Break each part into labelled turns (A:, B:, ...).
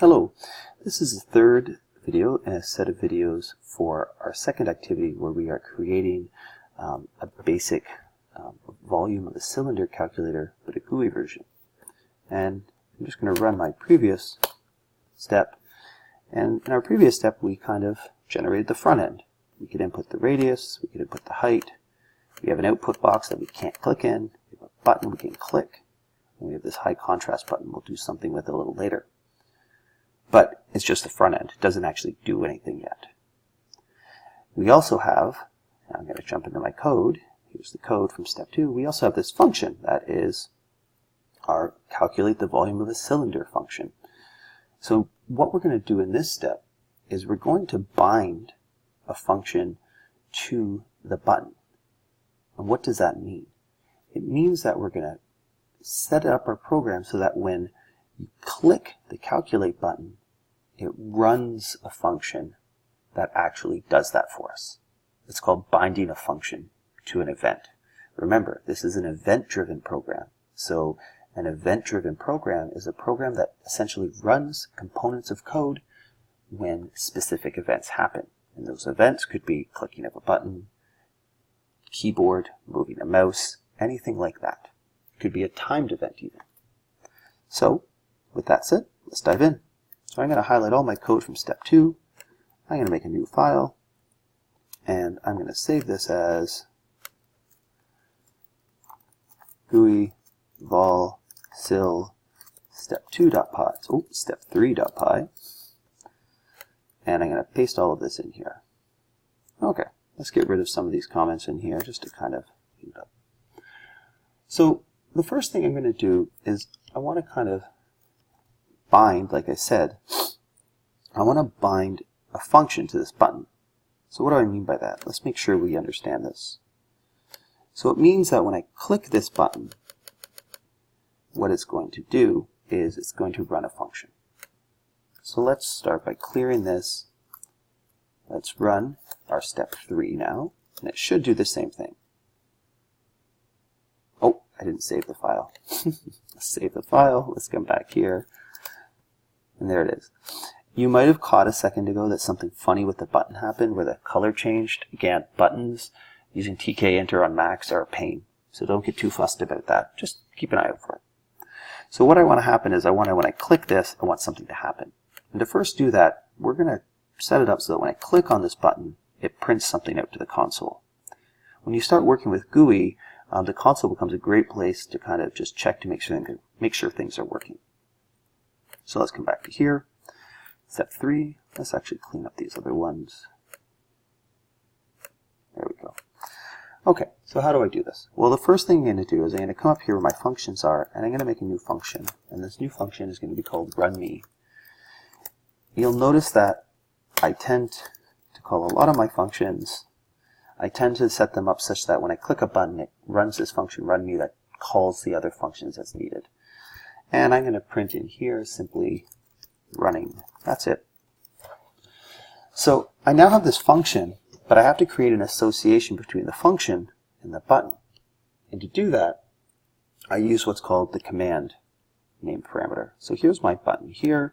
A: Hello, this is the third video in a set of videos for our second activity where we are creating a basic volume of a cylinder calculator, but a GUI version. And I'm just going to run my previous step. And in our previous step, we kind of generated the front end. We could input the radius, we could input the height. We have an output box that we can't click in. We have a button we can click. And we have this high contrast button we'll do something with a little later. But it's just the front end. It doesn't actually do anything yet. We also have, now I'm going to jump into my code. Here's the code from step 2. We also have this function that is our calculate the volume of a cylinder function. So what we're going to do in this step is we're going to bind a function to the button. And what does that mean? It means that we're going to set up our program so that when you click the calculate button, it runs a function that actually does that for us. It's called binding a function to an event. Remember, this is an event-driven program. So an event-driven program is a program that essentially runs components of code when specific events happen. And those events could be clicking of a button, keyboard, moving a mouse, anything like that. It could be a timed event even. So with that said, let's dive in. So I'm going to highlight all my code from step 2. I'm going to make a new file, and I'm going to save this as GUI vol sil step2.py. Oh, step3.py. And I'm going to paste all of this in here. Okay, let's get rid of some of these comments in here just to kind of clean it up. So the first thing I'm going to do is I want to kind of bind, like I said, I want to bind a function to this button. So what do I mean by that? Let's make sure we understand this. So it means that when I click this button, what it's going to do is it's going to run a function. So let's start by clearing this. Let's run our step 3 now, and it should do the same thing. Oh, I didn't save the file. Let's save the file. Let's come back here. And there it is. You might have caught a second ago that something funny with the button happened where the color changed. Again, buttons using TK enter on Macs are a pain. So don't get too fussed about that. Just keep an eye out for it. So what I want to happen is when I click this, I want something to happen. And to first do that, we're going to set it up so that when I click on this button, it prints something out to the console. When you start working with GUI, the console becomes a great place to kind of just check to make sure things are working. So let's come back to here. Step 3, let's actually clean up these other ones. There we go. Okay, so how do I do this? Well, the first thing I'm going to do is I'm going to come up here where my functions are, and I'm going to make a new function. And this new function is going to be called runMe. You'll notice that I tend to call a lot of my functions, I tend to set them up such that when I click a button, it runs this function runMe that calls the other functions as needed. And I'm going to print in here simply running. That's it. So I now have this function, but I have to create an association between the function and the button. And to do that, I use what's called the command name parameter. So here's my button here,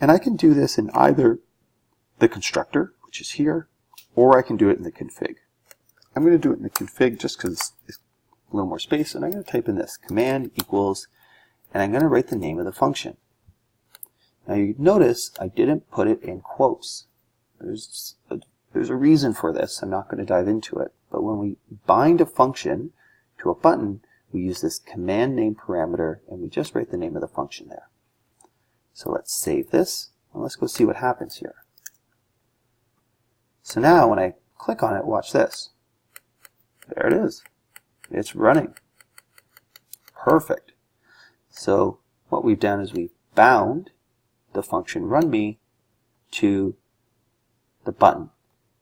A: and I can do this in either the constructor, which is here, or I can do it in the config. I'm going to do it in the config just because it's a little more space, and I'm going to type in this command equals, and I'm going to write the name of the function. Now you notice I didn't put it in quotes. There's a reason for this. I'm not going to dive into it. But when we bind a function to a button, we use this command name parameter, and we just write the name of the function there. So let's save this, and let's go see what happens here. So now when I click on it, watch this. There it is. It's running. Perfect. So what we've done is we've bound the function runMe to the button.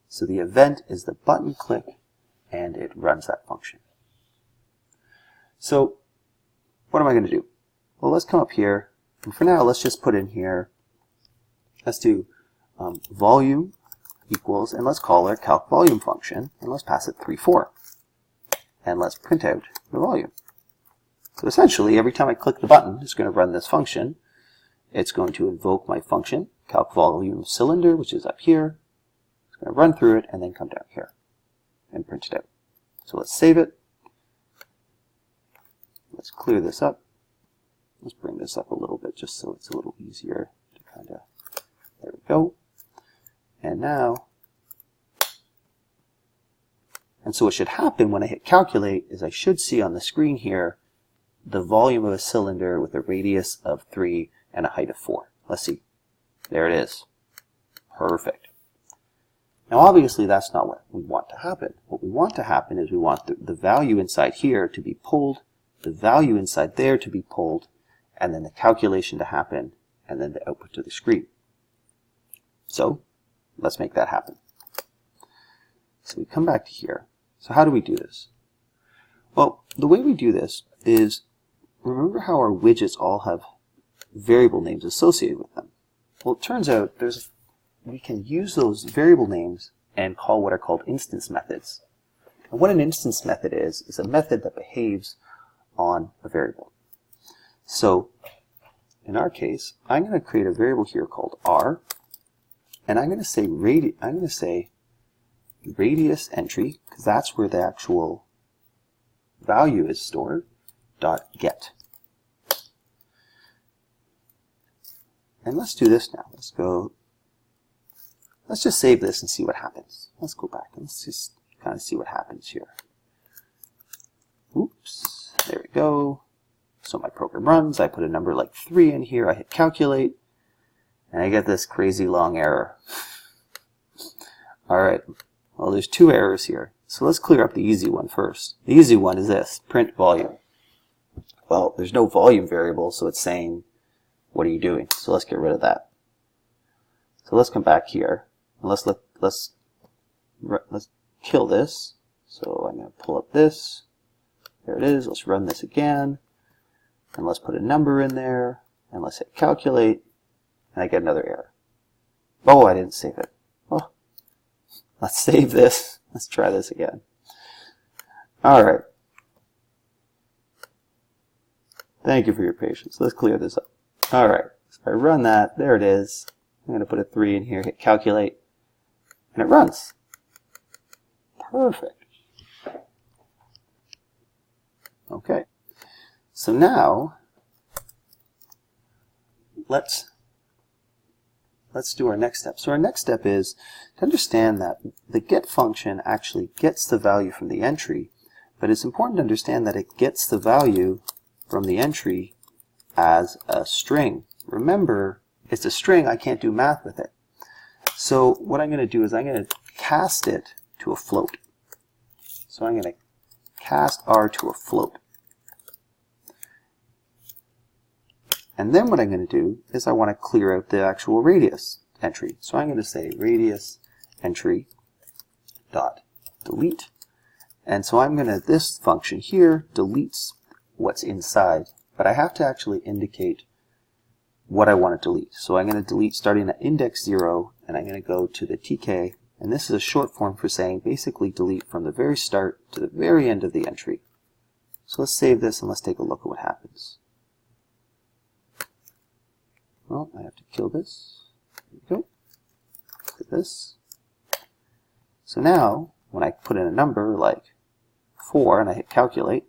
A: So the event is the button click, and it runs that function. So what am I going to do? Well, let's come up here, and for now, let's just put in here, let's do volume equals, and let's call our calc volume function, and let's pass it 3,4. And let's print out the volume. So essentially, every time I click the button, it's going to run this function, it's going to invoke my function, calc volume cylinder, which is up here. It's going to run through it and then come down here and print it out. So let's save it. Let's clear this up. Let's bring this up a little bit just so it's a little easier to kind of, there we go. And now, and so what should happen when I hit calculate is I should see on the screen here the volume of a cylinder with a radius of 3 and a height of 4. Let's see. There it is. Perfect. Now obviously that's not what we want to happen. What we want to happen is we want the value inside here to be pulled, the value inside there to be pulled, and then the calculation to happen, and then the output to the screen. So let's make that happen. So we come back to here. So how do we do this? Well, the way we do this is, remember how our widgets all have variable names associated with them? Well, it turns out we can use those variable names and call what are called instance methods. And what an instance method is a method that behaves on a variable. So in our case, I'm going to create a variable here called r, and I'm going to say radius entry, because that's where the actual value is stored, dot get. And let's do this now. Let's just save this and see what happens. Let's go back and let's just kind of see what happens here. Oops, there we go. So my program runs, I put a number like 3 in here, I hit calculate, and I get this crazy long error. Alright, well there's 2 errors here. So let's clear up the easy one first. The easy one is this, print volume. Well, there's no volume variable, so it's saying, what are you doing? So let's get rid of that. So let's come back here, and let's kill this. So I'm going to pull up this. There it is. Let's run this again. And let's put a number in there, and let's hit calculate, and I get another error. Oh, I didn't save it. Oh, let's save this. Let's try this again. Alright. Thank you for your patience. Let's clear this up. Alright, so if I run that, there it is. I'm going to put a 3 in here, hit calculate, and it runs. Perfect. Okay. So now, let's do our next step. So our next step is to understand that the get function actually gets the value from the entry, but it's important to understand that it gets the value from the entry as a string. Remember, it's a string, I can't do math with it. So what I'm going to do is I'm going to cast it to a float. So I'm going to cast r to a float. And then what I'm going to do is I want to clear out the actual radius entry. So I'm going to say radius entry dot delete. And so I'm going to, this function here deletes what's inside, but I have to actually indicate what I want to delete. So I'm going to delete starting at index 0, and I'm going to go to the TK, and this is a short form for saying basically delete from the very start to the very end of the entry. So let's save this and let's take a look at what happens. Well, I have to kill this. There we go. Look at this. So now, when I put in a number like 4 and I hit calculate,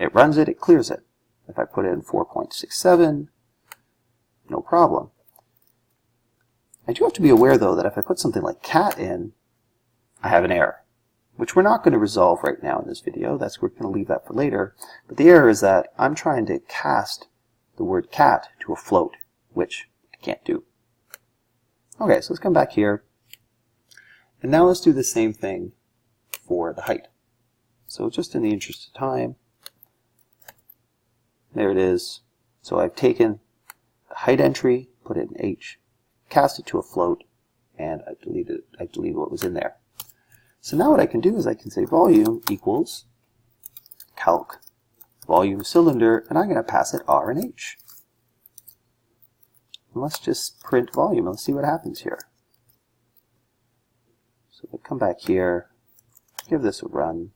A: it runs it, it clears it. If I put in 4.67, no problem. I do have to be aware though that if I put something like cat in, I have an error, which we're not going to resolve right now in this video. We're going to leave that for later. But the error is that I'm trying to cast the word cat to a float, which I can't do. Okay, so let's come back here. And now let's do the same thing for the height. So just in the interest of time, there it is. So I've taken the height entry, put it in H, cast it to a float, and I've deleted what was in there. So now what I can do is I can say volume equals calc volume cylinder, and I'm going to pass it R and H. And let's just print volume and let's see what happens here. So I come back here, give this a run.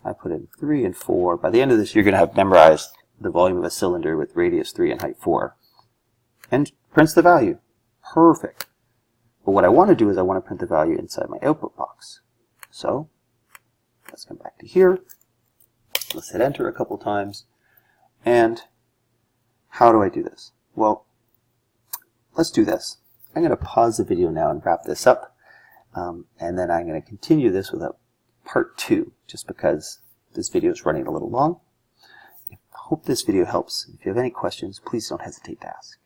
A: I put in 3 and 4. By the end of this, you're going to have memorized the volume of a cylinder with radius 3 and height 4. and prints the value. Perfect. But what I want to do is I want to print the value inside my output box. So let's come back to here. Let's hit enter a couple times. And how do I do this? Well, let's do this. I'm going to pause the video now and wrap this up. And then I'm going to continue this with a part 2, just because this video is running a little long. I hope this video helps. If you have any questions, please don't hesitate to ask.